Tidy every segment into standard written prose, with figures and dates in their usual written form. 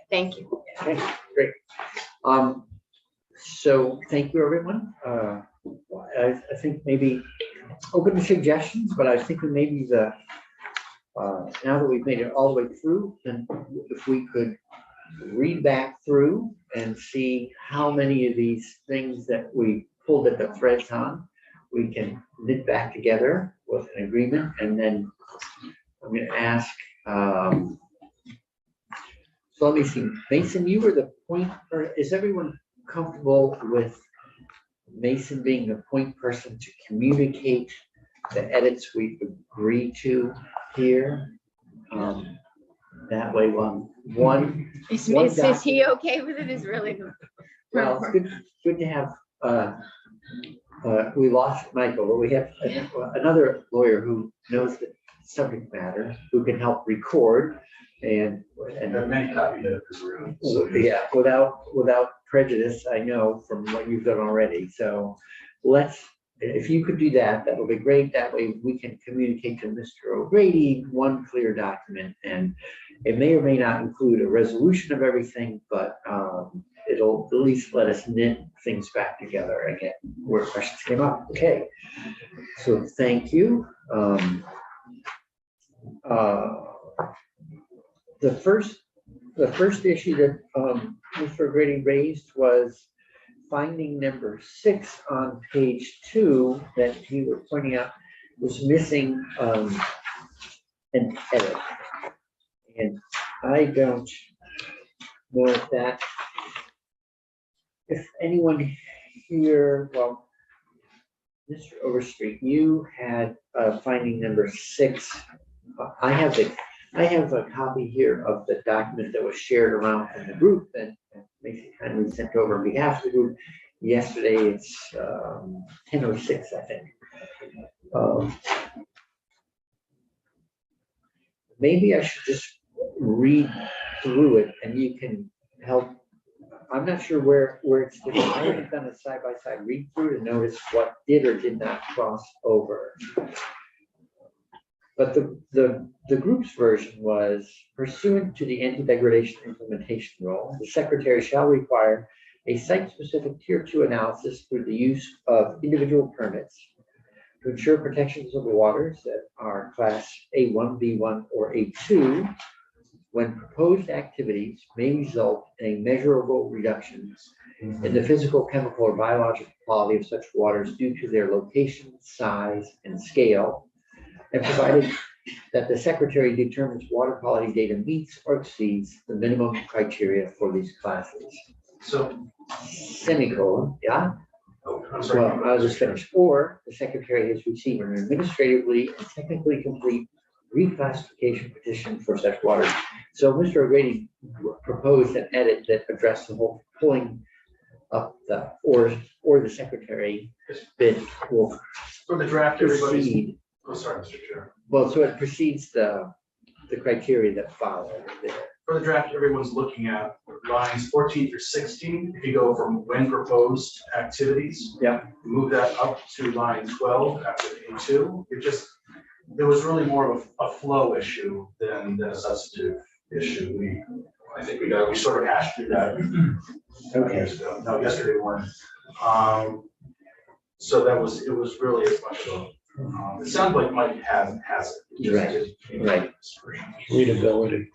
Thank you. Okay, great. So thank you, everyone. I think maybe open to suggestions, but I was thinking maybe now that we've made it all the way through, then if we could read back through and see how many of these things that we pulled at the threads on, we can knit back together with an agreement. And then I'm going to ask, so let me see, Mason, you were the point, or is everyone comfortable with Mason being the point person to communicate the edits we agree to here? That way, one. Is One he okay with it? Is really the. Well, it's good to have, we lost Michael, but we have another lawyer who knows the subject matter, who can help record and many copies of this room. yeah, without prejudice, I know from what you've done already. So if you could do that, that would be great. That way we can communicate to Mr. O'Grady one clear document, and it may or may not include a resolution of everything, but it'll at least let us knit things back together and get where questions came up. Okay, so thank you. The first issue that Mr. O'Grady raised was finding number 6 on page 2 that he was pointing out was missing an edit. And I don't know if anyone here, well, Mr. Overstreet, you had finding number 6. I have a copy here of the document that was shared around in the group that Mason kindly sent over on behalf of the group yesterday. It's 10:06, I think. Maybe I should just read through it and you can help. I'm not sure where it's different. I haven't done a side-by-side read through to notice what did or did not cross over. But the group's version was, pursuant to the anti-degradation implementation rule, the secretary shall require a site-specific tier 2 analysis through the use of individual permits to ensure protections of the waters that are class A1, B1, or A2 when proposed activities may result in a measurable reduction in the physical, chemical, or biological quality of such waters due to their location, size, and scale, and provided that the secretary determines water quality data meets or exceeds the minimum criteria for these classes. So, Semicolon, yeah? oh, I'm sorry. Well, I'll just finish. Or the secretary has received an administratively and technically complete reclassification petition for such waters. So Mr. O'Grady proposed an edit that addressed the whole pulling up the, or the secretary bit will For the draft, everybody's, proceed. oh, sorry, Mr. Chair. Well, so it precedes the criteria that follow there. For the draft, everyone's looking at lines 14 through 16. If you go from when proposed activities, Yeah. move that up to line 12 after A2. It was really more of a flow issue than a substantive issue. I think we sort of hashed through that years ago. No, yesterday morning. So it was really as much of it sounds like Mike has it. Right. Readability.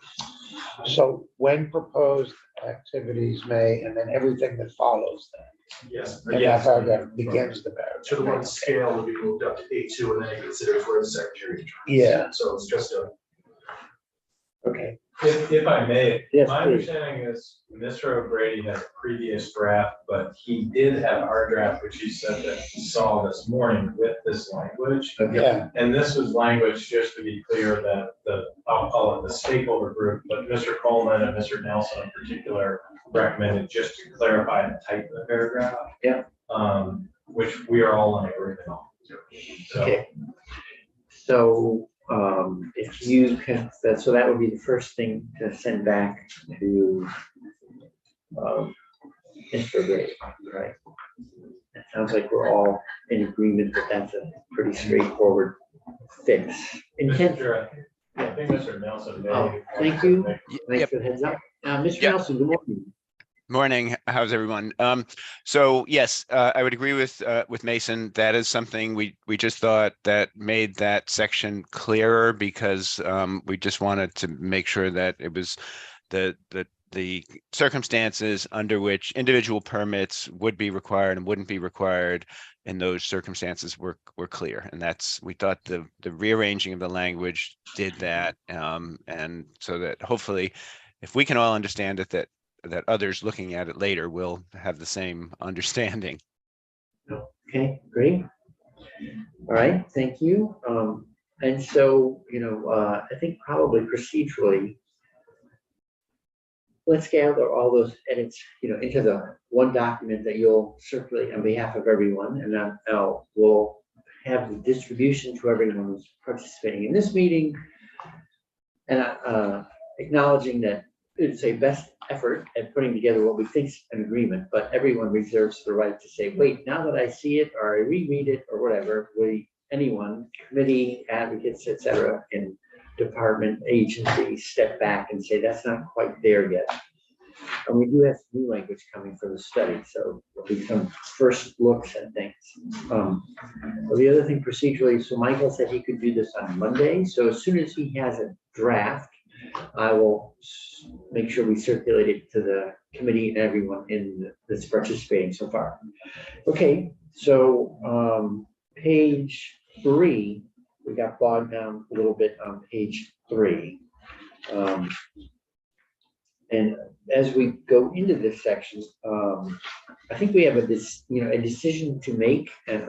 So when proposed activities may, and then everything that follows that. Yes. And that paragraph begins the paragraph. So the one scale will be moved up to A2 and then it considers where the secretary determines. Yeah. So it's just a. Okay. If I may, Yes, my please. understanding is Mr. O'Grady had a previous draft, but he did have our draft, which he said that he saw this morning with this language. Yeah, And this was language, just to be clear, that I'll call it the stakeholder group, but Mr. Coleman and Mr. Nelson in particular recommended just to clarify the type of the paragraph. Yeah. Which we are all in agreement on. So, Okay. So if you can, so that would be the first thing to send back to Mr. Gray, right? It sounds like we're all in agreement that that's a pretty straightforward fix. Mr. Chair, I think Mr. Nelson may. Oh, thank you. Yep. Thanks for the heads up. Mr. Yep. Nelson, good morning. Morning. How's everyone? So yes, I would agree with Mason. That is something we just thought that made that section clearer because we just wanted to make sure that it was the circumstances under which individual permits would be required and wouldn't be required in those circumstances were clear. And we thought the rearranging of the language did that. And so that hopefully if we can all understand it, that others looking at it later will have the same understanding. Okay, great. All right, thank you. And so, I think probably procedurally, let's gather all those edits, into the one document that you'll circulate on behalf of everyone, and then we'll have the distribution to everyone who's participating in this meeting, and acknowledging that it's a best effort at putting together what we think is an agreement, but everyone reserves the right to say, wait, now that I see it, or I reread it, or whatever, anyone, committee, advocates, et cetera, in department, agency, step back and say, that's not quite there yet. And we do have new language coming for the study, so there'll be some first looks at things. The other thing procedurally, so Michael said he could do this on Monday, so as soon as he has a draft, I will make sure we circulate it to the committee and everyone that's participating so far. Okay, so page 3, we got bogged down a little bit on page 3. And as we go into this section, I think we have a decision to make, and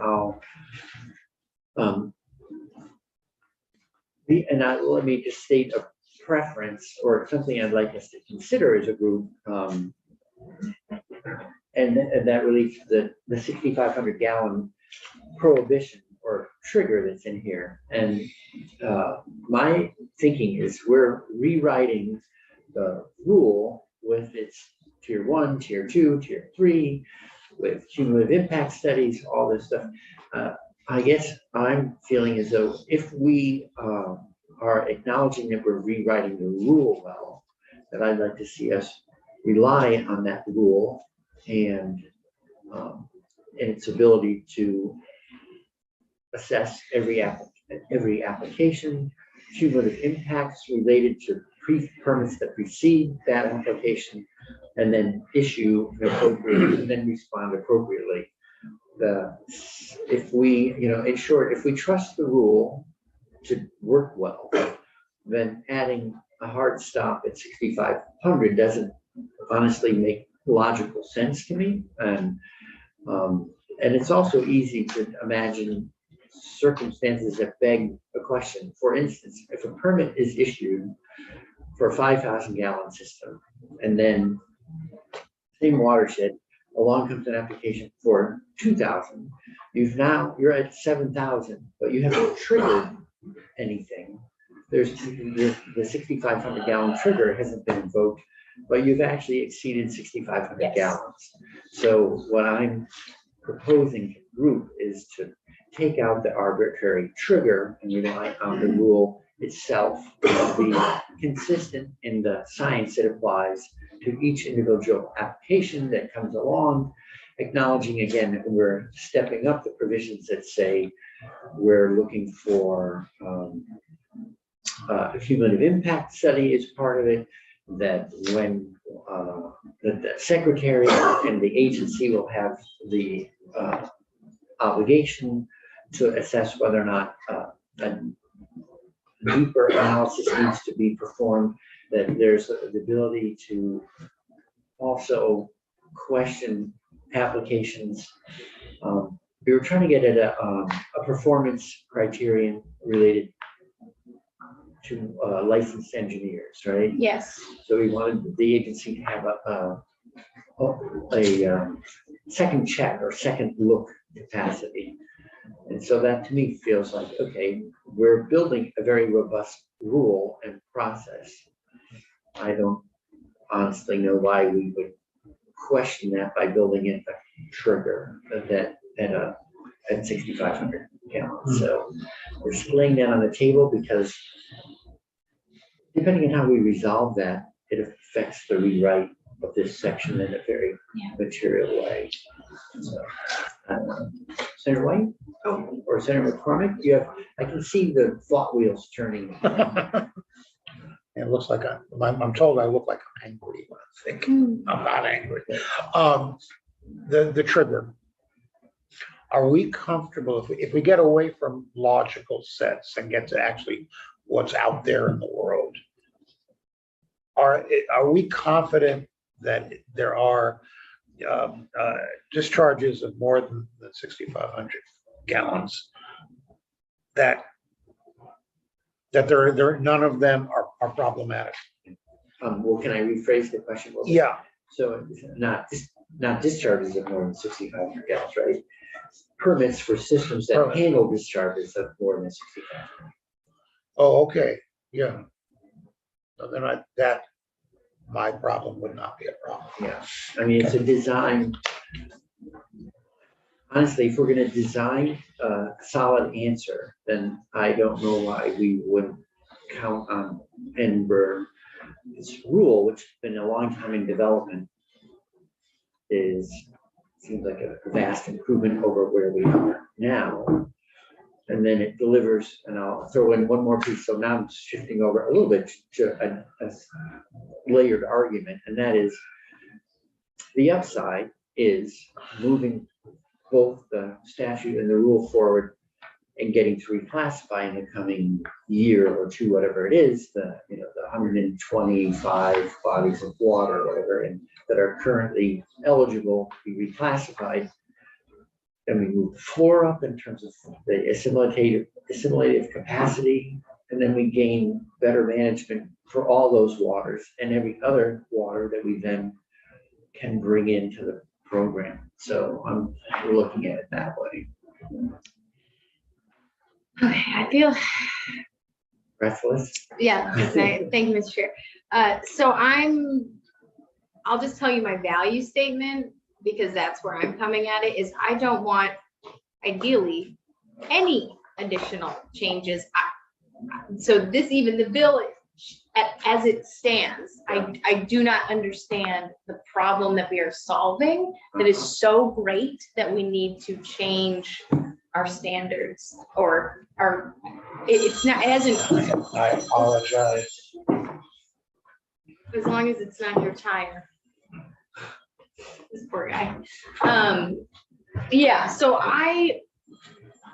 let me just state a preference or something I'd like us to consider as a group, and that relates to the 6,500 gallon prohibition or trigger that's in here. And my thinking is we're rewriting the rule with its tier 1, tier 2, tier 3, with cumulative impact studies, all this stuff. I guess I'm feeling as though if we are acknowledging that we're rewriting the rule well, that I'd like to see us rely on that rule and its ability to assess every application, cumulative impacts related to permits that precede that application, and then issue an appropriate and then respond appropriately. If we, in short, if we trust the rule to work well, then adding a hard stop at 6,500 doesn't honestly make logical sense to me. And it's also easy to imagine circumstances that beg a question. For instance, if a permit is issued for a 5,000 gallon system, and then same watershed, along comes an application for 2,000, you're at 7,000, but you haven't triggered anything. The 6,500 gallon trigger hasn't been invoked, but you've actually exceeded 6,500 Yes. gallons. So what I'm proposing to the group is to take out the arbitrary trigger and rely on the rule itself to be consistent in the science that applies to each individual application that comes along, acknowledging again that we're stepping up the provisions that say we're looking for a cumulative impact study is part of it, that when the secretary and the agency will have the obligation to assess whether or not a deeper analysis needs to be performed, that there's the ability to also question applications. We were trying to get at a performance criterion related to licensed engineers, right? Yes. So we wanted the agency to have a second check or second look capacity. And so that to me feels like, okay, we're building a very robust rule and process. I don't honestly know why we would question that by building in a trigger at 6,500 gallons. So we're laying that on the table because depending on how we resolve that, it affects the rewrite of this section in a very material way. So, Senator White? Or Senator McCormick, I can see the thought wheels turning. It looks like I'm told I look like I'm angry when I'm thinking. I'm not angry. The trigger. Are we comfortable if we get away from logical sets and get to actually what's out there in the world? Are we confident that there are discharges of more than 6,500 gallons that there none of them are problematic? Well, can I rephrase the question? Yeah. So it's not discharges of more than 6,500 gallons, right? Permits for systems that Permits. handle discharges of more than 6,500. Oh, okay. Yeah. So then my problem would not be a problem. Yeah, I mean, it's a design. Honestly, if we're gonna design a solid answer, then I don't know why we wouldn't count on Edinburgh. This rule, which has been a long time in development, seems like a vast improvement over where we are now. And then it delivers, and I'll throw in one more piece. So now I'm shifting over a little bit to a layered argument, and that is the upside is moving both the statute and the rule forward and getting to reclassify in the coming year or two, whatever it is, the 125 bodies of water, or whatever, and that are currently eligible to be reclassified. And we move the floor up in terms of the assimilative capacity, and then we gain better management for all those waters and every other water that we then can bring into the program. So we're looking at it that way. Okay, I feel, Breathless? yeah, okay, thank you, Mr. Chair. So I'll just tell you my value statement, because that's where I'm coming at it, is I don't want, ideally, any additional changes. So the bill, as it stands, I do not understand the problem that we are solving that is so great that we need to change our standards or it hasn't, I apologize. as long as it's not your tire. This poor guy. Yeah, so I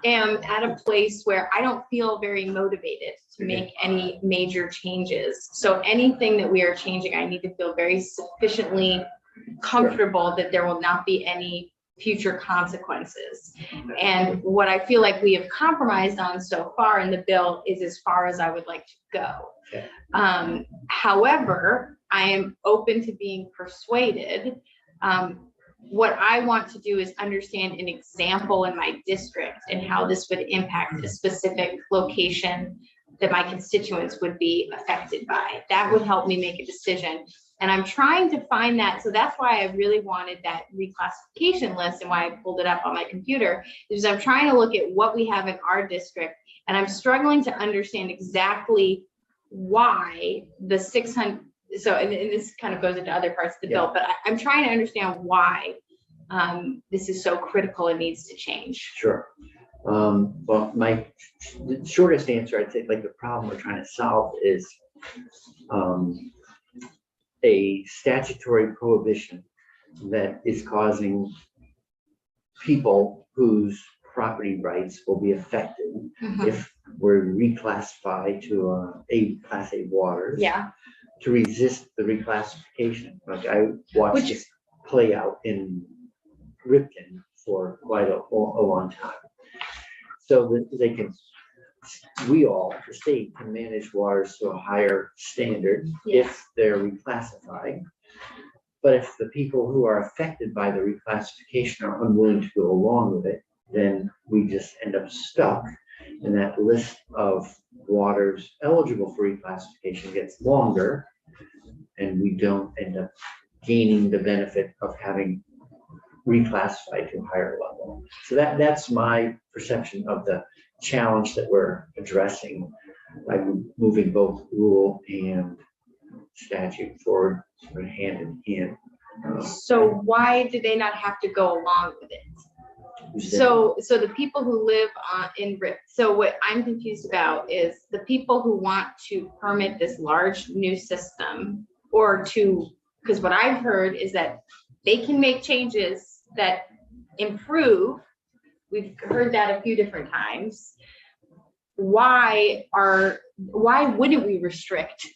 am at a place where I don't feel very motivated to make any major changes. So anything that we are changing, I need to feel very sufficiently comfortable that there will not be any future consequences. And what I feel like we have compromised on so far in the bill is as far as I would like to go. Okay. However, I am open to being persuaded. What I want to do is understand an example in my district and how this would impact a specific location that my constituents would be affected by. That would help me make a decision. And I'm trying to find that. So that's why I really wanted that reclassification list and why I pulled it up on my computer, is I'm trying to look at what we have in our district. And I'm struggling to understand exactly why the 600, so, and this kind of goes into other parts of the bill, but I'm trying to understand why this is so critical and needs to change. Sure. Well, the shortest answer, I'd say, like, the problem we're trying to solve is a statutory prohibition that is causing people whose property rights will be affected if we're reclassified to a Class A waters. Yeah. To resist the reclassification. Like, I watched this play out in Ripon for quite a long time. So that the state can manage waters to a higher standard if they're reclassified. But if the people who are affected by the reclassification are unwilling to go along with it, then we just end up stuck. And that list of waters eligible for reclassification gets longer, and we don't end up gaining the benefit of having reclassified to a higher level. So that's my perception of the challenge that we're addressing. by moving both rule and statute forward, sort of hand in hand. So why do they not have to go along with it? So the people who live in RIP, so what I'm confused about is the people who want to permit this large new system or because what I've heard is that they can make changes that improve. We've heard that a few different times. Why wouldn't we restrict?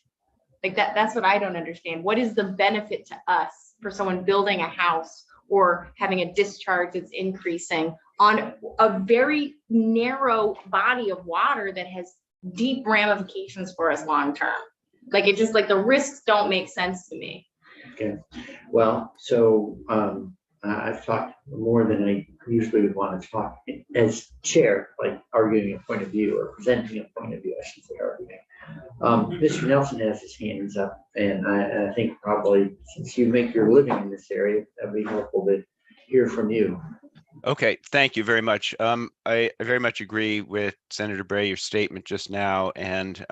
Like that's what I don't understand. What is the benefit to us for someone building a house or having a discharge that's increasing on a very narrow body of water that has deep ramifications for us long term? Like it just like the risks don't make sense to me. Okay, well, so I've talked more than I usually would want to talk as chair, like arguing a point of view or presenting a point of view, I should say arguing. Mr. Nelson has his hands up, and I think probably since you make your living in this area, that'd be helpful to hear from you. Okay, thank you very much. I very much agree with Senator Bray, your statement just now. And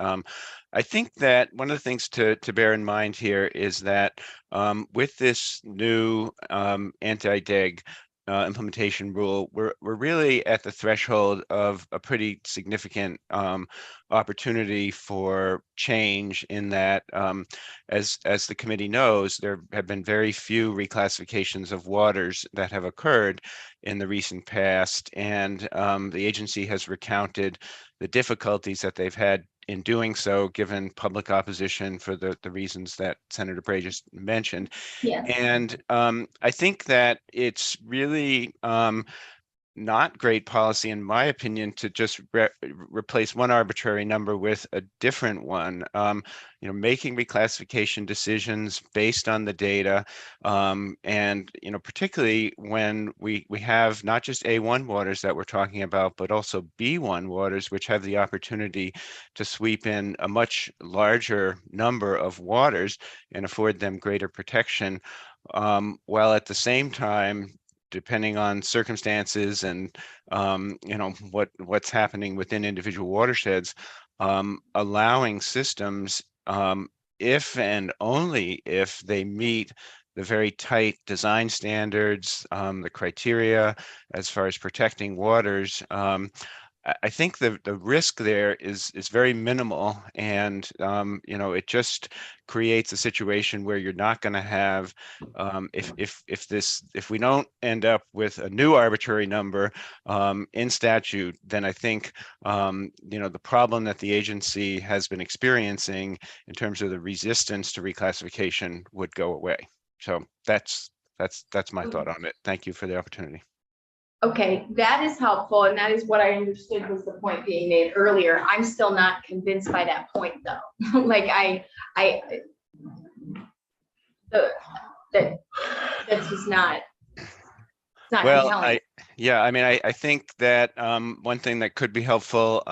I think that one of the things to bear in mind here is that with this new anti-DEG implementation rule, we're really at the threshold of a pretty significant opportunity for change in that, as the committee knows, there have been very few reclassifications of waters that have occurred in the recent past, and the agency has recounted the difficulties that they've had in doing so, given public opposition for the reasons that Senator Bray just mentioned. Yeah. And I think that it's really not great policy, in my opinion, to just replace one arbitrary number with a different one. Making reclassification decisions based on the data, and particularly when we have not just A1 waters that we're talking about, but also B1 waters, which have the opportunity to sweep in a much larger number of waters and afford them greater protection, while at the same time, depending on circumstances and what's happening within individual watersheds, allowing systems, if and only if they meet the very tight design standards, the criteria as far as protecting waters. I think the risk there is very minimal, and it just creates a situation where you're not going to have, if we don't end up with a new arbitrary number in statute, then I think the problem that the agency has been experiencing in terms of the resistance to reclassification would go away. So that's my thought on it. Thank you for the opportunity. Okay, that is helpful, and that is what I understood was the point being made earlier. I'm still not convinced by that point, though. Like that's just not. It's not Well, compelling. I think that one thing that could be helpful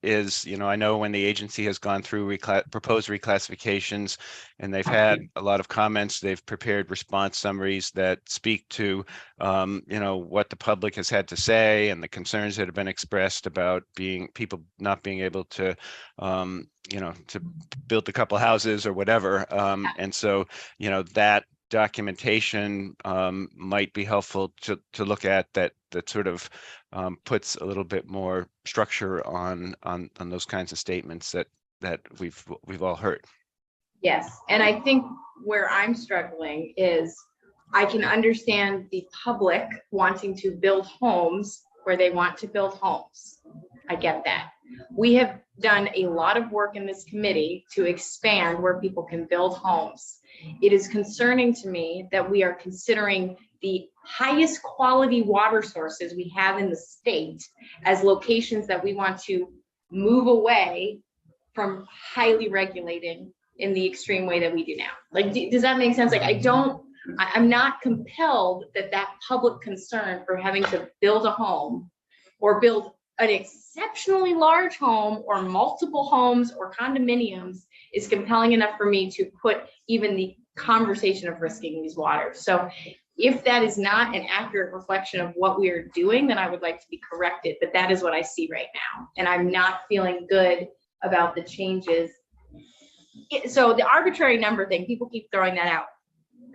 is, I know when the agency has gone through proposed reclassifications and they've had a lot of comments, they've prepared response summaries that speak to, what the public has had to say and the concerns that have been expressed about people not being able to, to build a couple houses or whatever. And so, that documentation might be helpful to look at that sort of puts a little bit more structure on those kinds of statements that we've all heard. Yes, and I think where I'm struggling is I can understand the public wanting to build homes where they want to build homes. I get that. We have done a lot of work in this committee to expand where people can build homes. It is concerning to me that we are considering the highest quality water sources we have in the state as locations that we want to move away from highly regulating in the extreme way that we do now. Like, does that make sense? Like, I'm not compelled that public concern for having to build a home or build an exceptionally large home or multiple homes or condominiums is compelling enough for me to put even the conversation of risking these waters. So if that is not an accurate reflection of what we are doing, then I would like to be corrected, but that is what I see right now. And I'm not feeling good about the changes. So the arbitrary number thing, people keep throwing that out.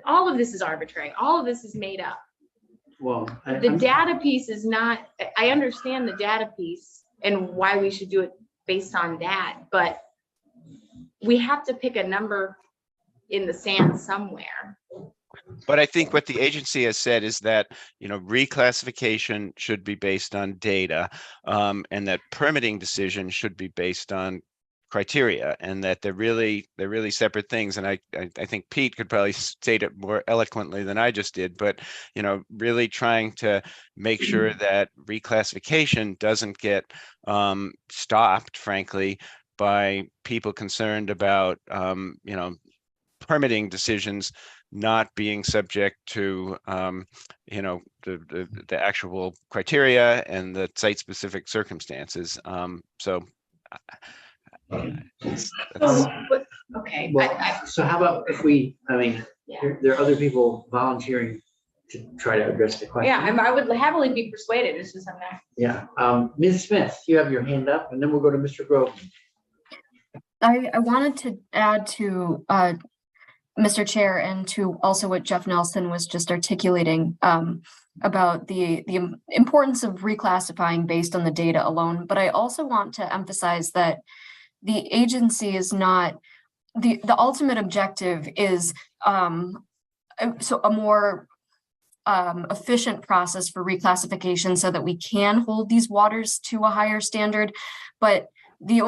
All of this is arbitrary. All of this is made up. Well, The data piece is not, I understand the data piece and why we should do it based on that, but we have to pick a number in the sand somewhere. But I think what the agency has said is that, reclassification should be based on data, and that permitting decisions should be based on criteria, and that they're really separate things. And I think Pete could probably state it more eloquently than I just did, but, really trying to make sure that reclassification doesn't get stopped, frankly, by people concerned about, permitting decisions not being subject to, the actual criteria and the site-specific circumstances. So that's- Okay. Well, so how about if we, Yeah. there are other people volunteering to try to address the question. Yeah, I would happily be persuaded. It's just I'm not. Yeah, Ms. Smith, you have your hand up, and then we'll go to Mr. Grove. I wanted to add to Mr. Chair and to also what Jeff Nelson was just articulating about the importance of reclassifying based on the data alone. But I also want to emphasize that the agency is not, the ultimate objective is so a more efficient process for reclassification so that we can hold these waters to a higher standard. But the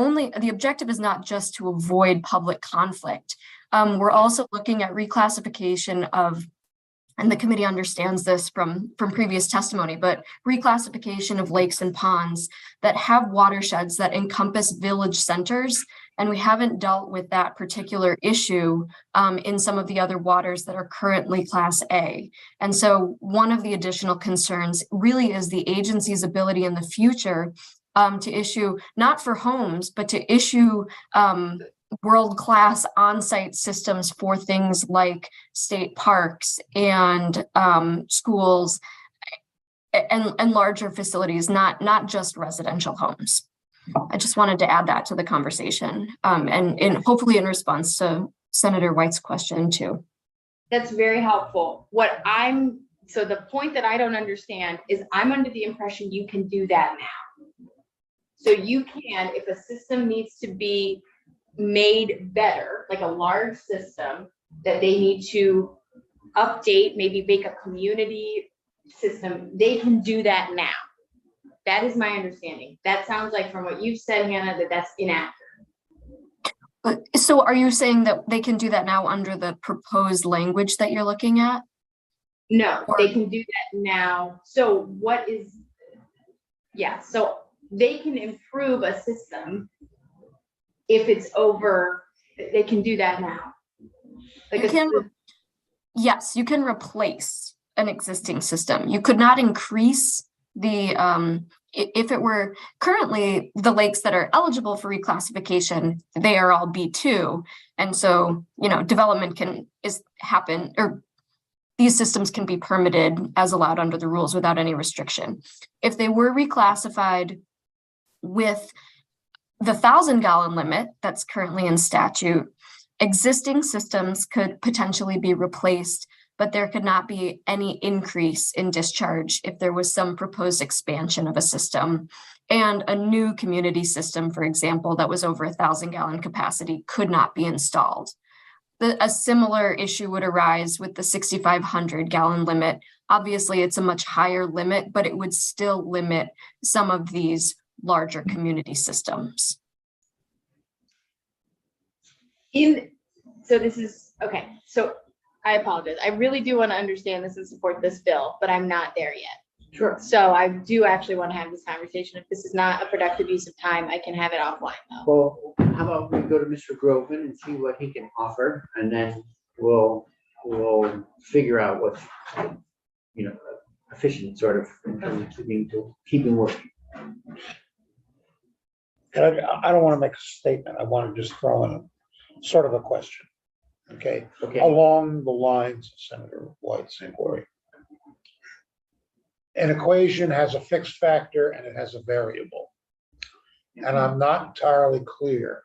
objective is not just to avoid public conflict. We're also looking at reclassification of, and the committee understands this from previous testimony, but reclassification of lakes and ponds that have watersheds that encompass village centers. And we haven't dealt with that particular issue in some of the other waters that are currently Class A. And so one of the additional concerns really is the agency's ability in the future to issue, not for homes, but to issue world-class on-site systems for things like state parks and schools and larger facilities, not just residential homes. I just wanted to add that to the conversation and hopefully in response to Senator White's question too. That's very helpful. So the point that I don't understand is I'm under the impression you can do that now. So you can, if a system needs to be made better, like a large system that they need to update, maybe make a community system, they can do that now. That is my understanding. That sounds like from what you've said, Hannah, that's inaccurate. So are you saying that they can do that now under the proposed language that you're looking at? No, they can do that now. So so they can improve a system if it's over, they can do that now. Yes, you can replace an existing system. You could not increase the, if it were currently the lakes that are eligible for reclassification, they are all B2. And so, development happen, or these systems can be permitted as allowed under the rules without any restriction. If they were reclassified with the 1,000-gallon limit that's currently in statute, existing systems could potentially be replaced, but there could not be any increase in discharge if there was some proposed expansion of a system. And a new community system, for example, that was over 1,000-gallon capacity could not be installed. A similar issue would arise with the 6,500-gallon limit. Obviously, it's a much higher limit, but it would still limit some of these larger community systems. So I apologize. I really do want to understand this and support this bill, but I'm not there yet. Sure. So I do actually want to have this conversation. If this is not a productive use of time, I can have it offline though. Well, how about we go to Mr. Groveman and see what he can offer, and then we'll figure out what's, efficient sort of in terms of keeping working. And I don't want to make a statement. I want to just throw in sort of a question. Okay. Okay. Along the lines of Senator White's inquiry. An equation has a fixed factor and it has a variable. And I'm not entirely clear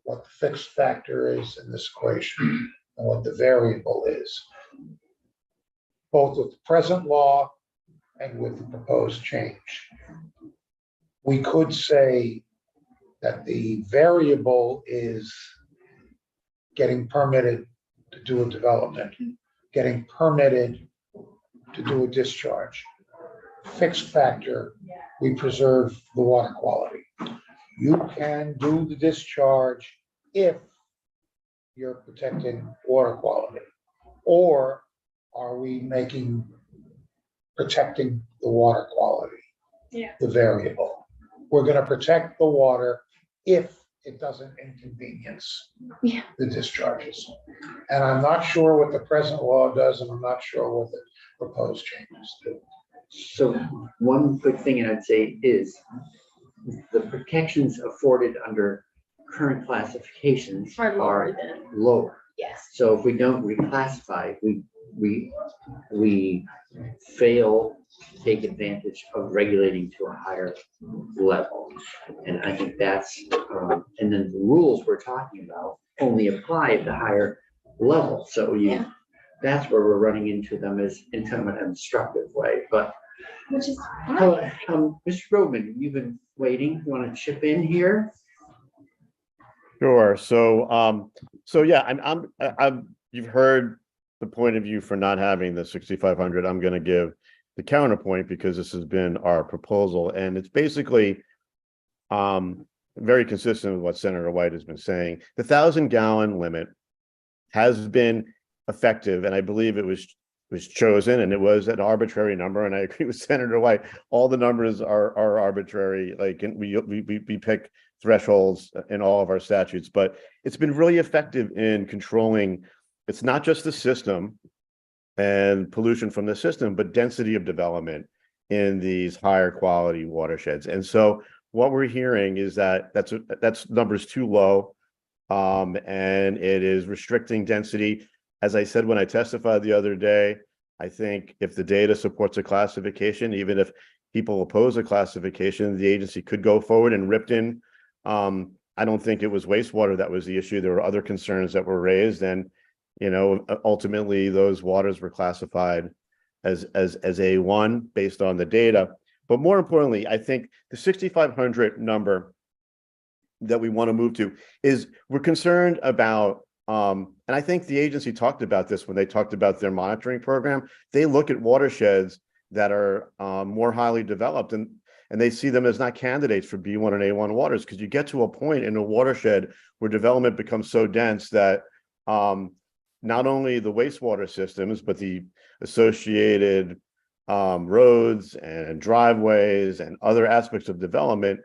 what the fixed factor is in this equation and what the variable is, both with the present law and with the proposed change. We could say that the variable is getting permitted to do a development, getting permitted to do a discharge. Fixed factor, we preserve the water quality. You can do the discharge if you're protecting water quality. Or are we making protecting the water quality the variable? We're going to protect the water if it doesn't inconvenience Yeah. the discharges. And I'm not sure what the present law does, and I'm not sure what the proposed changes do. So one quick thing I'd say is the protections afforded under current classifications Are lower are than, lower. yes. So if we don't reclassify, we fail to take advantage of regulating to a higher level. And I think that's, and then the rules we're talking about only apply at the higher level. So Yeah. that's where we're running into them as in kind of an obstructive way. But Which is fine. Mr. Groveman, you've been waiting. You want to chip in here? Sure. So yeah, you've heard the point of view for not having the 6,500. I'm going to give the counterpoint because this has been our proposal, and it's basically very consistent with what Senator White has been saying. The 1,000-gallon limit has been effective, and I believe it was chosen, and it was an arbitrary number. And I agree with Senator White. All the numbers are arbitrary. Like, and we pick thresholds in all of our statutes, but it's been really effective in controlling. It's not just the system and pollution from the system, but density of development in these higher quality watersheds. And so what we're hearing is that that's numbers too low, and it is restricting density. As I said when I testified the other day, I think if the data supports a classification, even if people oppose a classification, the agency could go forward. And Ripton, I don't think it was wastewater that was the issue. There were other concerns that were raised, and ultimately those waters were classified as A1 based on the data. But more importantly, I think the 6,500 number that we want to move to is we're concerned about. And I think the agency talked about this when they talked about their monitoring program. They look at watersheds that are more highly developed, and they see them as not candidates for B1 and A1 waters, because you get to a point in a watershed where development becomes so dense that not only the wastewater systems, but the associated roads and driveways and other aspects of development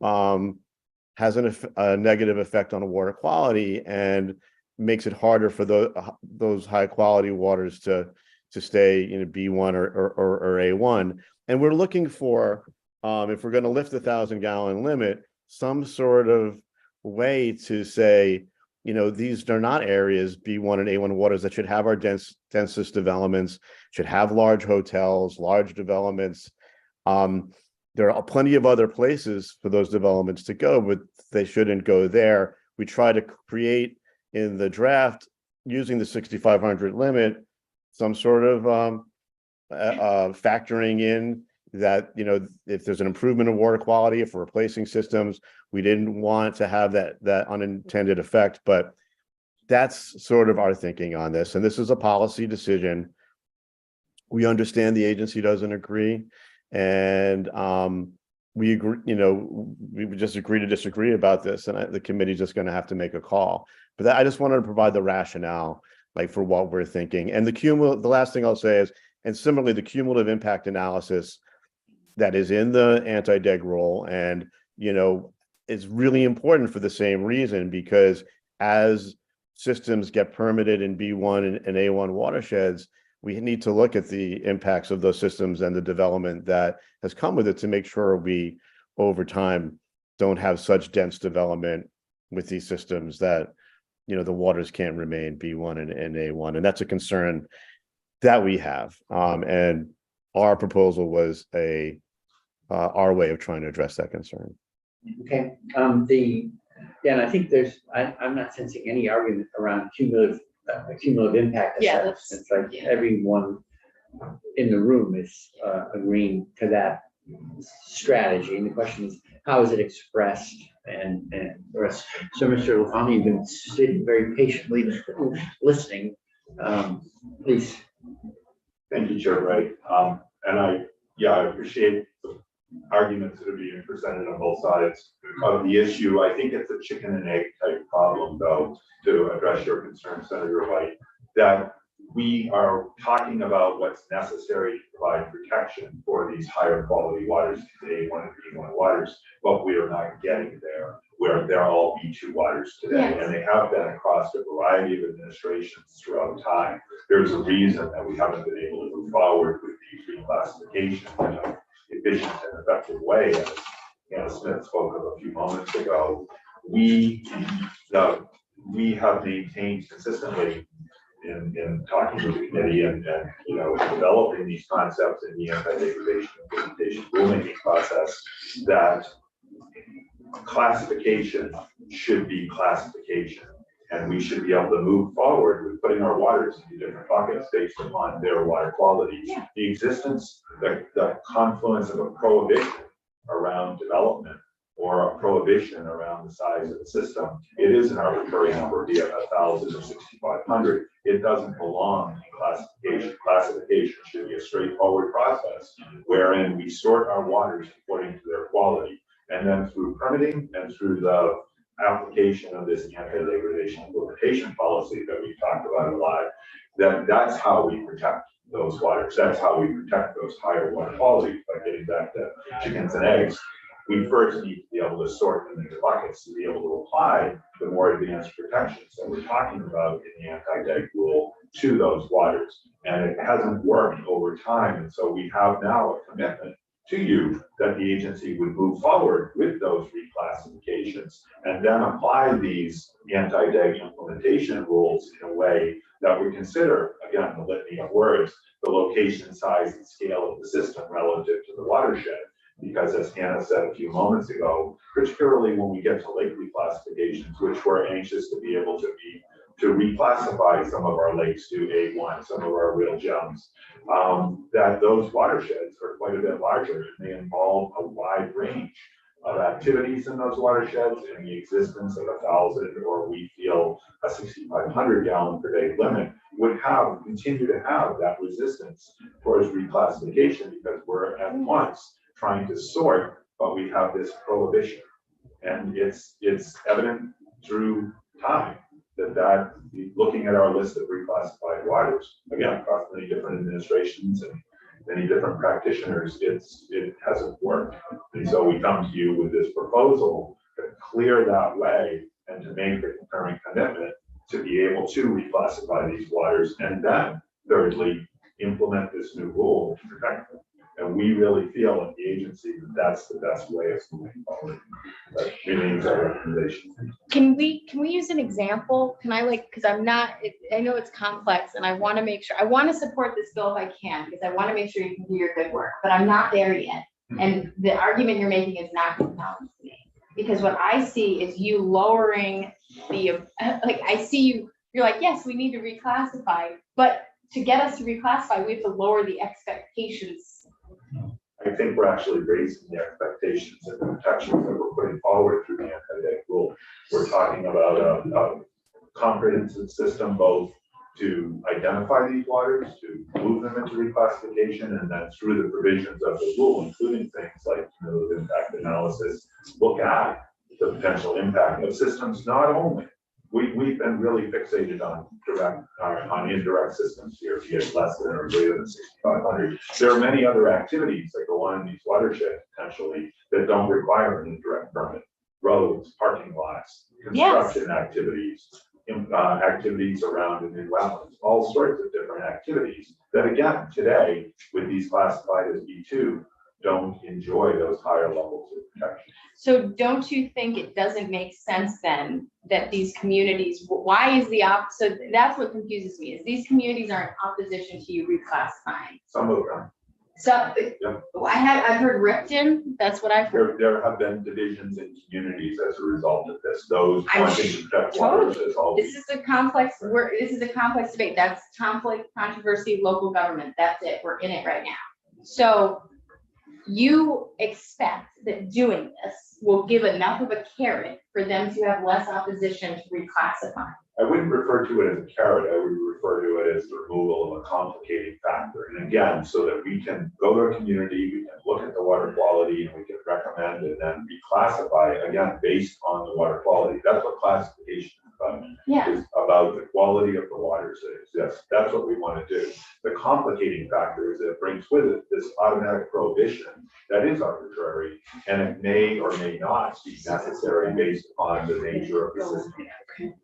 has a negative effect on water quality, and makes it harder for those high quality waters to stay in a B1 or A1. And we're looking for, if we're going to lift the 1,000-gallon limit, some sort of way to say, these are not areas, B1 and A1 waters, that should have our densest developments, should have large hotels, large developments. There are plenty of other places for those developments to go, but they shouldn't go there. We try to create in the draft, using the 6,500 limit, some sort of factoring in that, if there's an improvement in water quality, if we're replacing systems, we didn't want to have that unintended effect. But that's sort of our thinking on this. And this is a policy decision. We understand the agency doesn't agree. And we agree, we would just agree to disagree about this, and the committee's just going to have to make a call. But I just wanted to provide the rationale, like, for what we're thinking. And the last thing I'll say is, and similarly, the cumulative impact analysis that is in the anti-deg rule, and is really important for the same reason, because as systems get permitted in B1 and A1 watersheds, we need to look at the impacts of those systems and the development that has come with it to make sure we, over time, don't have such dense development with these systems that, the waters can't remain B1 and A1. And that's a concern that we have. And our proposal was our way of trying to address that concern. Okay, and I think I'm not sensing any argument around cumulative impact Yeah, assessment. that's- It's like yeah. everyone in the room is agreeing to that strategy. And the question is, how is it expressed? And the rest. So Mr. Lafani, you've been sitting very patiently listening. Please. Thank you, Chair Wright. And I appreciate the arguments that are being presented on both sides of the issue. I think it's a chicken and egg type problem, though, to address your concern, Senator White, that we are talking about what's necessary to provide protection for these higher quality waters, A1 and B1 waters, but we are not getting there, where they're all B2 waters today. Yes. And they have been across a variety of administrations throughout time. There's a reason that we haven't been able to move forward with these reclassifications in an efficient and effective way. As Anna Smith spoke of a few moments ago, we have maintained consistently in talking to the committee and developing these concepts in the anti-degradation implementation rulemaking process, that classification should be classification. And we should be able to move forward with putting our waters into different buckets based upon their water quality. Yeah. The existence, the confluence of a prohibition around development or a prohibition around the size of the system, it is an arbitrary number, be it 1,000 or 6,500. It doesn't belong in classification. Classification should be a straightforward process wherein we sort our waters according to their quality. And then through permitting and through the application of this anti-degradation implementation policy that we talked about a lot, that's how we protect those waters. That's how we protect those higher water qualities. By getting back to chickens and eggs, we first need to be able to sort them into buckets to be able to apply the more advanced protections that we're talking about in the anti-deg rule to those waters. And it hasn't worked over time. And so we have now a commitment to you that the agency would move forward with those reclassifications and then apply these anti-deg implementation rules in a way that would consider, again, the litany of words, the location, size, and scale of the system relative to the watershed. Because as Hannah said a few moments ago, particularly when we get to lake reclassifications, which we're anxious to be able to reclassify some of our lakes to A1, some of our real gems, that those watersheds are quite a bit larger and they involve a wide range of activities in those watersheds, and the existence of 1,000 or we feel a 6,500 gallon per day limit would continue to have that resistance towards reclassification, because we're at once trying to sort, but we have this prohibition. And it's evident through time that looking at our list of reclassified waters, again, across many different administrations and many different practitioners, it hasn't worked. And so we come to you with this proposal to clear that way and to make the concurrent commitment to be able to reclassify these waters, and then thirdly, implement this new rule to protect them. And we really feel at the agency that that's the best way of moving forward. That remains our recommendation. Can we use an example? Can I because I know it's complex and I want to make sure, I want to support this bill if I can, because I want to make sure you can do your good work, but I'm not there yet. And the argument you're making is not compelling to me, because what I see is you lowering I see you're like, yes, we need to reclassify, but to get us to reclassify, we have to lower the expectations. I think we're actually raising the expectations and the protections that we're putting forward through the anti-deg rule. We're talking about a comprehensive system, both to identify these waters, to move them into reclassification, and then through the provisions of the rule, including things like cumulative impact analysis, look at the potential impact of systems. Not only, we've been really fixated on indirect systems here, be it less than or greater than 6,500. There are many other activities that go on in these watersheds potentially that don't require an indirect permit. Roads, parking lots, construction activities, activities around and in wetlands, all sorts of different activities that, again, today, with these classified as B2, don't enjoy those higher levels of protection. So don't you think it doesn't make sense then that these communities, why is so that's what confuses me, is these communities are in opposition to you reclassifying. Some of them. So Yeah. I've heard Ripton, that's what I've heard. There have been divisions in communities as a result of this, those I'm wanting to protect waters as always. This is a complex debate. That's conflict, controversy, local government. That's it. We're in it right now. So you expect that doing this will give enough of a carrot for them to have less opposition to reclassify. I wouldn't refer to it as a carrot, I would refer to it as the removal of a complicating factor. And again, so that we can go to a community, we can look at the water quality and we can recommend and then reclassify, again, based on the water quality. That's what classification is about. Yeah. Is about the quality of the waters that exist. That's what we want to do. The complicating factor is it brings with it this automatic prohibition that is arbitrary and it may or may not be necessary based on the nature of the system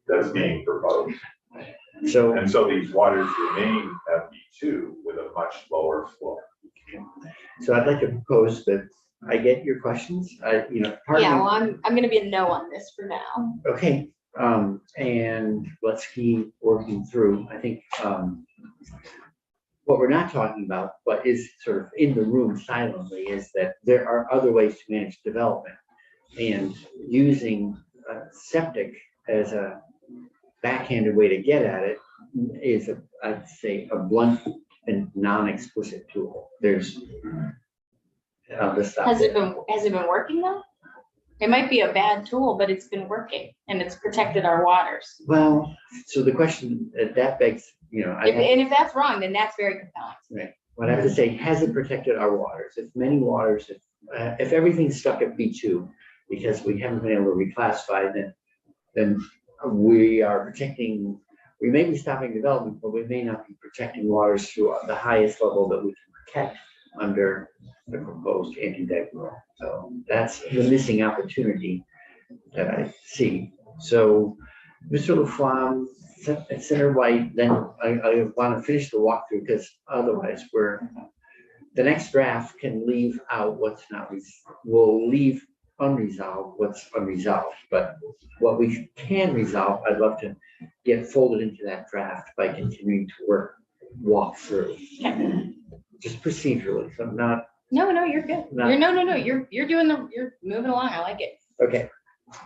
that's being proposed. So, And so these waters remain at B2 with a much lower flow. so I'd like to propose that I get your questions. Part of Yeah, me- well, I'm gonna be a no on this for now. Okay, and let's keep working through. I think, what we're not talking about, but is sort of in the room silently, is that there are other ways to manage development. And using septic as a backhanded way to get at it is, I'd say, a blunt and non-explicit tool. I'll just stop Has it there. been working though? It might be a bad tool, but it's been working and it's protected our waters. Well, so the question that begs, And if that's wrong, then that's very compelling. what I have to say, has it protected our waters? If many waters, if everything's stuck at B2, because we haven't been able to reclassify, then we are protecting, we may be stopping development, but we may not be protecting waters to the highest level that we can protect under the proposed anti-deg rule. So that's the missing opportunity that I see. So Mr. Laflamme, Senator White, then I want to finish the walkthrough because otherwise the next draft can leave out what's not, we'll leave unresolved what's unresolved, but what we can resolve, I'd love to get folded into that draft by continuing to walk through. Just procedurally, so I'm not, No, you're good. No. You're moving along. I like it. okay.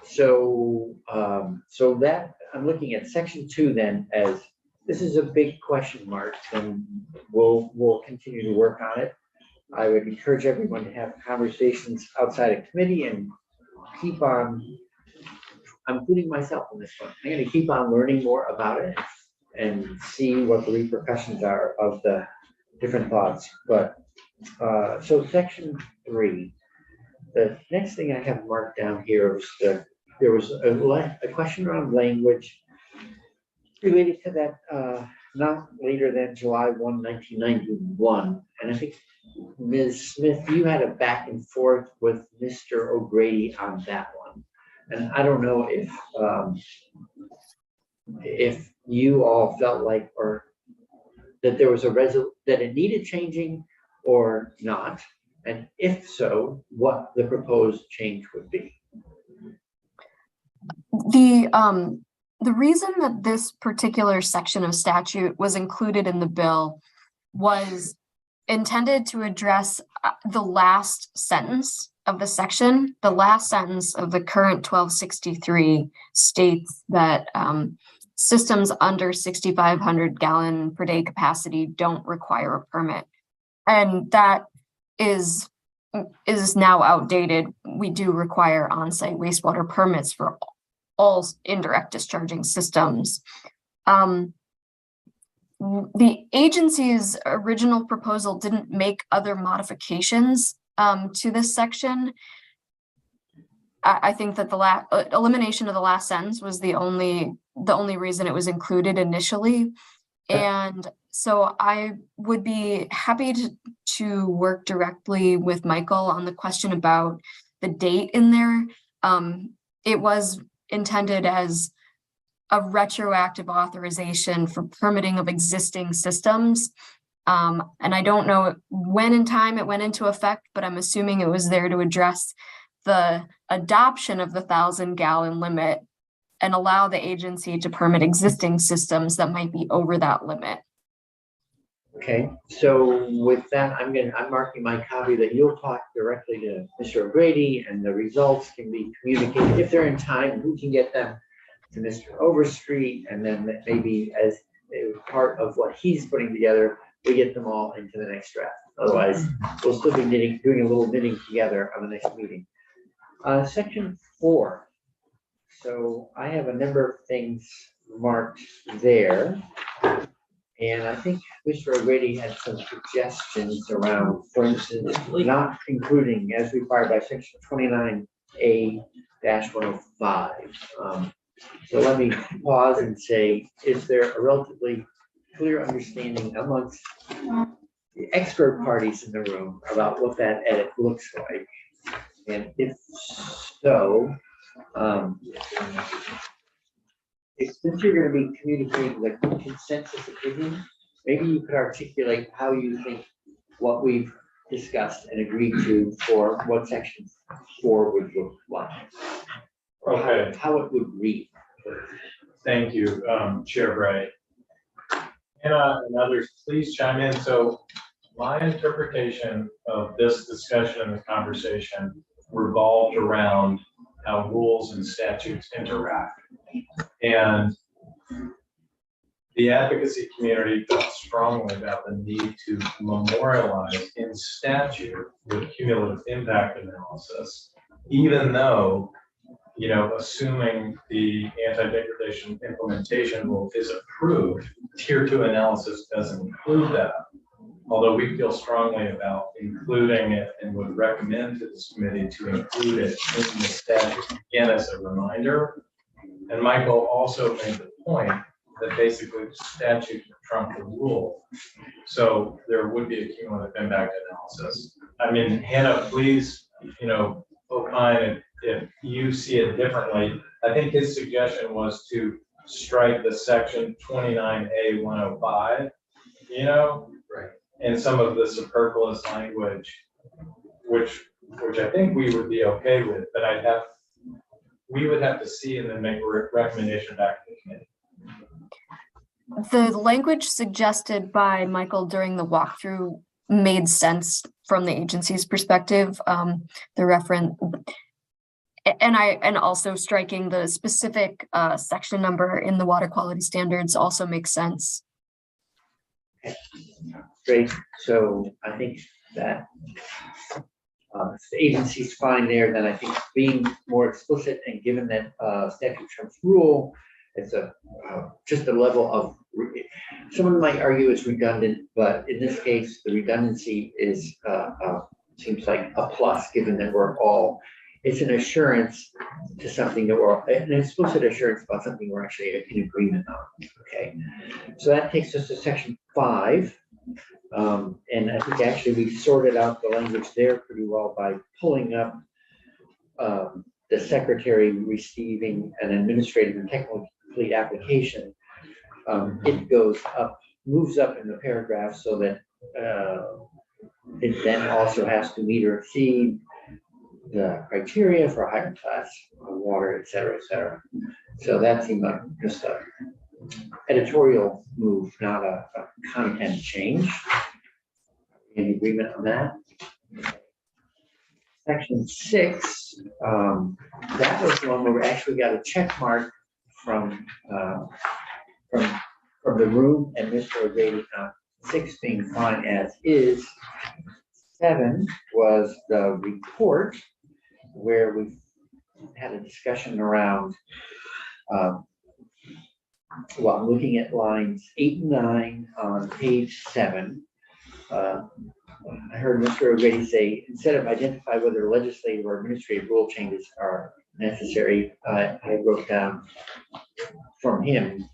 So, that, I'm looking at section 2 then as, this is a big question mark, and we'll continue to work on it. I would encourage everyone to have conversations outside of committee and keep on, I'm including myself in this one. I'm gonna keep on learning more about it and see what the repercussions are of the different thoughts. But, so section 3, the next thing I have marked down here was there was a question around language related to that, not later than July 1, 1991. And I think Ms. Smith, you had a back and forth with Mr. O'Grady on that one. And I don't know if you all felt like, or that there was that it needed changing or not. And if so, what the proposed change would be. The reason that this particular section of statute was included in the bill was intended to address the last sentence of the section. The last sentence of the current 1263 states that systems under 6,500 gallon per day capacity don't require a permit. And that is now outdated. We do require on-site wastewater permits for all indirect discharging systems. The agency's original proposal didn't make other modifications to this section. I think that the elimination of the last sentence was the only reason it was included initially. And so I would be happy to work directly with Michael on the question about the date in there. It was intended as a retroactive authorization for permitting of existing systems. And I don't know when in time it went into effect, but I'm assuming it was there to address the adoption of the 1,000-gallon limit and allow the agency to permit existing systems that might be over that limit. Okay, so with that, I'm marking my copy that you'll talk directly to Mr. O'Grady and the results can be communicated if they're in time, who can get them to Mr. Overstreet, and then maybe as a part of what he's putting together, we get them all into the next draft. Otherwise, we'll still be doing a little knitting together on the next meeting. Section 4. So I have a number of things marked there. And I think Mr. O'Grady had some suggestions around, for instance, not including as required by section 29A-105. So let me pause and say, is there a relatively clear understanding amongst the expert parties in the room about what that edit looks like? And if so, since you're going to be communicating the consensus opinion, maybe you could articulate how you think what we've discussed and agreed to for what section 4 would look like. Or Okay. how it would read. Thank you, Chair Bray. Hannah and others, please chime in. So my interpretation of this discussion and the conversation revolved around how rules and statutes interact. And the advocacy community felt strongly about the need to memorialize in statute the cumulative impact analysis, even though, you know, assuming the anti-degradation implementation rule is approved, tier 2 analysis doesn't include that. Although we feel strongly about including it and would recommend to this committee to include it in the statute, again, as a reminder. And Michael also made the point that basically the statute trumped the rule. So there would be a cumulative impact analysis. I mean, Hannah, please, you know, opine if you see it differently. I think his suggestion was to strike the section 29A-105, you know? Right. And some of the superfluous language, which I think we would be okay with, but we would have to see and then make a recommendation back to the committee. The language suggested by Michael during the walkthrough made sense from the agency's perspective. The reference, and also striking the specific section number in the water quality standards also makes sense. Great. So I think that if the agency's fine there, then I think being more explicit and given that statute trumps rule, it's just a level of, someone might argue it's redundant, but in this case, the redundancy is seems like a plus, given that we're all, it's an assurance to something that we're, an explicit assurance about something we're actually in agreement on. Okay, so that takes us to section 5. And I think actually we sorted out the language there pretty well by pulling up the secretary receiving an administrative and technical complete application. It goes up, moves up in the paragraph so that it then also has to meet or exceed the criteria for a higher class of water, et cetera, et cetera. So that seemed like just a editorial move, not a content change. Any agreement on that? Section 6, that was the one where we actually got a check mark from the room and Mr. O'Grady, 6 being fine as is. 7 was the report where we had a discussion around, well, I'm looking at lines 8 and 9 on page 7. I heard Mr. O'Grady say, instead of identify whether legislative or administrative rule changes are necessary, I wrote down from him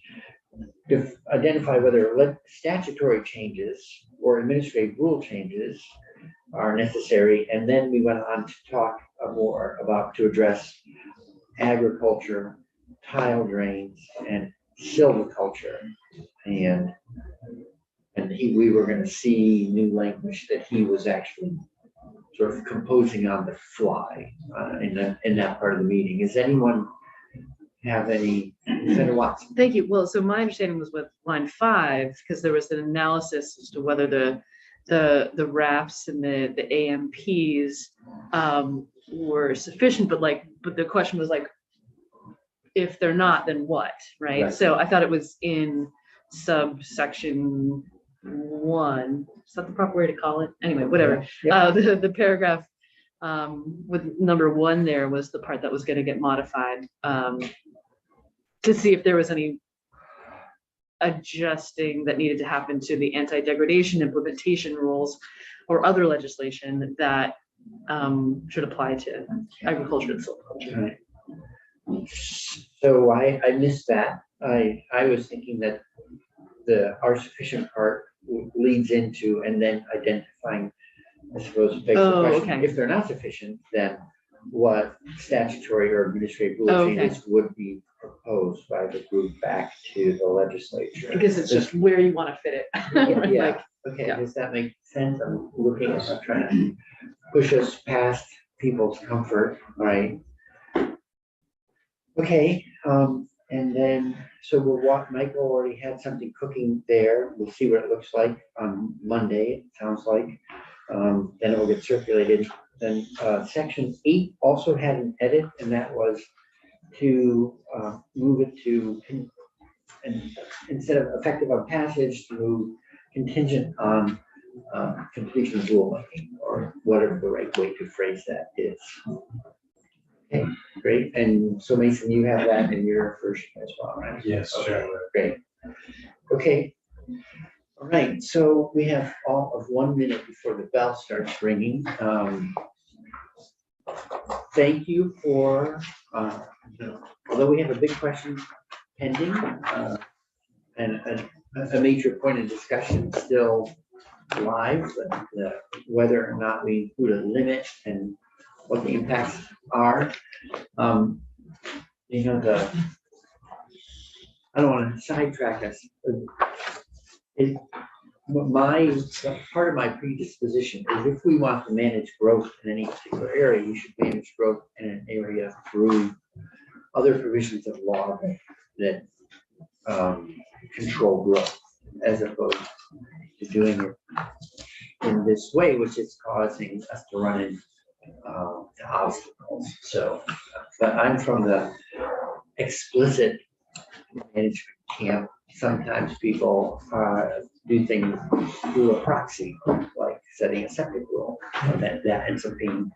to identify whether statutory changes or administrative rule changes are necessary. And then we went on to talk more about to address agriculture, tile drains, and silviculture. And we were going to see new language that he was actually sort of composing on the fly in that part of the meeting. Is anyone have any, Senator Watson? Thank you. Well, so my understanding was with line 5, because there was an analysis as to whether the RAFs and the AMPs were sufficient, but the question was like, if they're not, then what, right? Right. So I thought it was in subsection 1. Is that the proper way to call it? Anyway, whatever. Yeah. The paragraph with number 1 there was the part that was going to get modified to see if there was any adjusting that needed to happen to the anti-degradation implementation rules or other legislation that should apply to agriculture and silviculture. So I missed that. I was thinking that our sufficient part leads into and then identifying, I suppose, begs the Oh, question, okay. if they're not sufficient, then what statutory or administrative rule Oh, okay. changes would be proposed by the group back to the legislature? I guess it's just where you want to fit it. Yeah, Like, okay, yeah. does that make sense? I'm trying to push us past people's comfort, right? Okay, and then, so Michael already had something cooking there. We'll see what it looks like on Monday, it sounds like. Then it will get circulated. Then section 8 also had an edit, and that was to move it to, and instead of effective on passage, to move contingent on completion of rulemaking, or whatever the right way to phrase that is. Okay, great. And so Mason, you have that in your version as well, right? Yes, Okay, great. Okay. All right, so we have all of 1 minute before the bell starts ringing. Thank you for, although we have a big question pending, and a major point of discussion still live, but whether or not we put a limit and what the impacts are. You know, I don't want to sidetrack us. Part of my predisposition is if we want to manage growth in any particular area, you should manage growth in an area through other provisions of law that control growth, as opposed to doing it in this way, which is causing us to run into obstacles. So, but I'm from the explicit management camp. Sometimes people do things through a proxy, like setting a septic rule, and that ends up being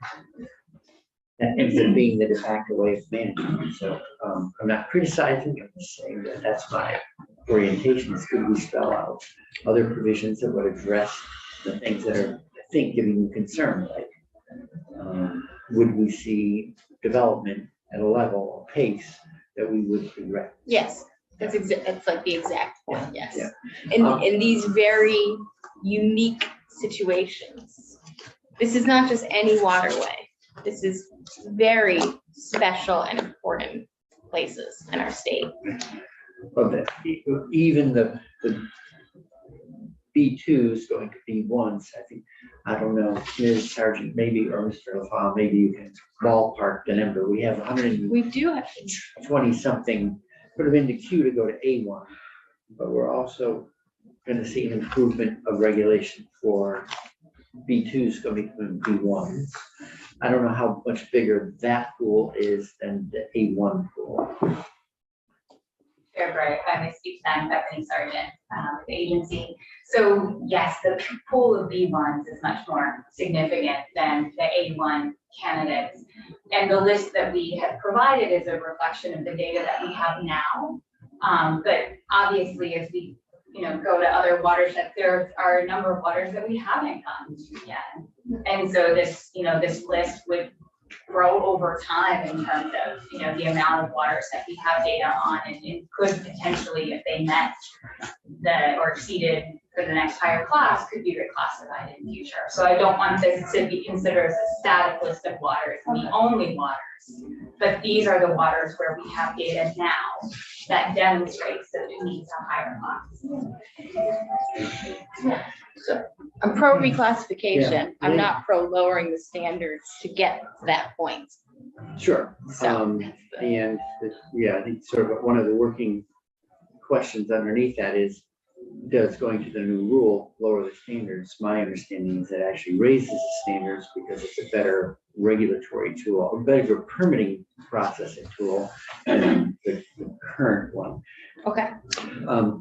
the de facto way of management. So I'm not criticizing, I'm just saying that that's my orientation. Is could we spell out other provisions that would address the things that are, I think, giving you concern, like would we see development at a level or pace that we would regret? Yes, that's like the exact point, yes. Yeah. In these very unique situations. This is not just any waterway. This is very special and important places in our state. Well, even the B2s going to B1s, I think, I don't know, Ms. Sargent, maybe, or Mr. LaFawn, maybe you can ballpark the number. We have 120 We do have, something put them into queue to go to A1, but we're also going to see an improvement of regulation for B2s going to B1s. I don't know how much bigger that pool is than the A1 pool. Chair Bright, I'm Steve Stein, Bethany Sargent, with the agency. So yes, the pool of B1s is much more significant than the A1 candidates. And the list that we have provided is a reflection of the data that we have now. But obviously, as we go to other watersheds, there are a number of waters that we haven't gotten to yet. And so this, this list would grow over time in terms of, the amount of waters that we have data on, and it could potentially, if they met or exceeded for the next higher class, could be reclassified in the future. So I don't want this to be considered as a static list of waters and the only waters, but these are the waters where we have data now that demonstrates that it needs a higher class. so I'm pro reclassification. Yeah. I'm not pro lowering the standards to get to that point. Sure. So that's the- And, yeah, I think sort of one of the working questions underneath that is, does going to the new rule lower the standards? My understanding is that actually raises the standards because it's a better regulatory tool, a better permitting processing tool than the current one. Okay,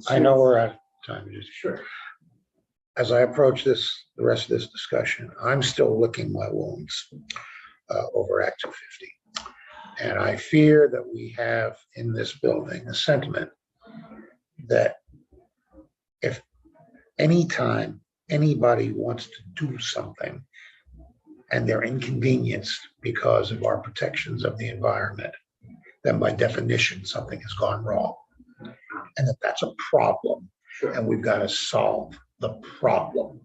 I know we're out of time. Just Sure. as I approach the rest of this discussion, I'm still licking my wounds over Act 250. And I fear that we have in this building a sentiment that if anytime anybody wants to do something and they're inconvenienced because of our protections of the environment, then by definition, something has gone wrong. And that's a problem. Sure. And we've got to solve the problem.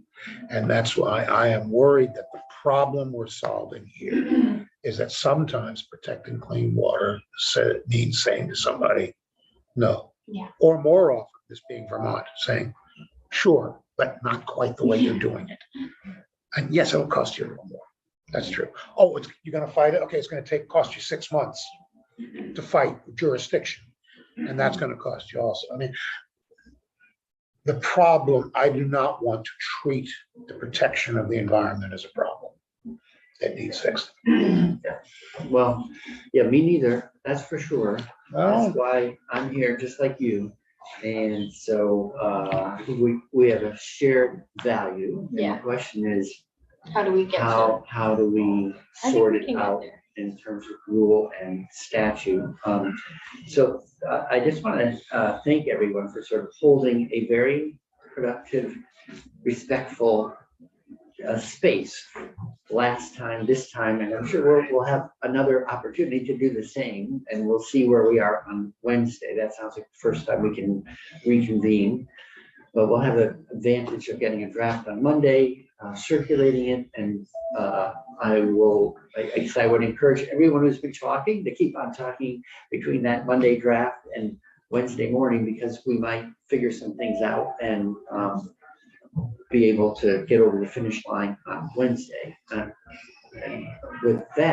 And that's why I am worried that the problem we're solving here is that sometimes protecting clean water means saying to somebody, no. Yeah. Or more often, this being Vermont, saying, sure, but not quite the way you're doing it. And yes, it'll cost you a little more. That's true. Oh, you're gonna fight it? Okay, it's gonna cost you 6 months to fight jurisdiction. And that's gonna cost you also. I mean, the problem, I do not want to treat the protection of the environment as a problem that needs fixing. Well, yeah, me neither, that's for sure. Well, That's why I'm here, just like you. And so I think we have a shared value. And Yeah. the question is, how do we get to? how do we I think sort we it can get out there. in terms of rule and statute? So I just want to thank everyone for sort of holding a very productive, respectful space last time, this time, and I'm sure we'll have another opportunity to do the same, and we'll see where we are on Wednesday. That sounds like the first time we can reconvene. But we'll have the advantage of getting a draft on Monday, circulating it, and I would encourage everyone who's been talking to keep on talking between that Monday draft and Wednesday morning, because we might figure some things out and be able to get over the finish line on Wednesday. And with that,